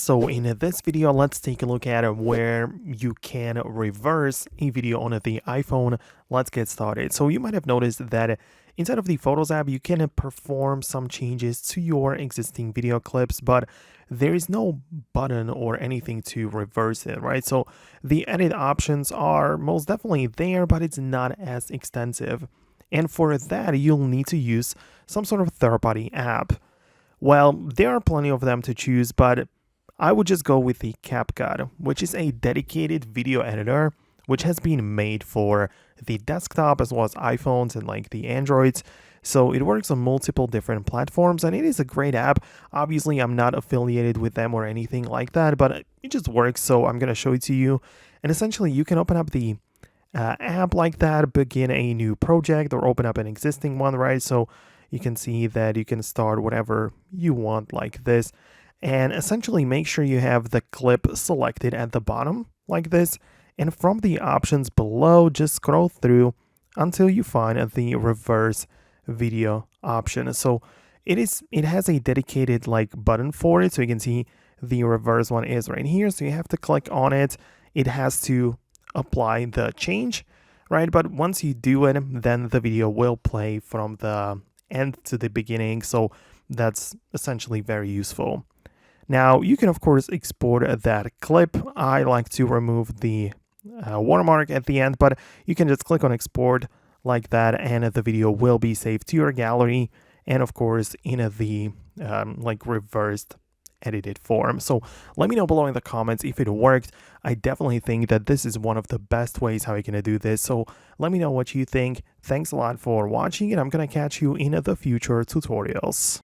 So in this video, let's take a look at where you can reverse a video on the iPhone. Let's get started. So you might have noticed that inside of the Photos app, you can perform some changes to your existing video clips, but there is no button or anything to reverse it, right? So the edit options are most definitely there, but it's not as extensive. And for that, you'll need to use some sort of third-party app. Well, there are plenty of them to choose, but I would just go with the CapCut, which is a dedicated video editor which has been made for the desktop as well as iPhones and like the Androids. So it works on multiple different platforms and it is a great app. Obviously, I'm not affiliated with them or anything like that, but it just works. So I'm going to show it to you. And essentially, you can open up the app like that, begin a new project or open up an existing one, right? So you can see that you can start whatever you want like this. And essentially make sure you have the clip selected at the bottom like this. And from the options below, just scroll through until you find the reverse video option. So it has a dedicated like button for it. So you can see the reverse one is right here. So you have to click on it. It has to apply the change, right? But once you do it, then the video will play from the end to the beginning. So that's essentially very useful. Now, you can, of course, export that clip. I like to remove the watermark at the end, but you can just click on export like that, and the video will be saved to your gallery, and, of course, in the like reversed edited form. So let me know below in the comments if it worked. I definitely think that this is one of the best ways how you're going to do this. So let me know what you think. Thanks a lot for watching, and I'm going to catch you in the future tutorials.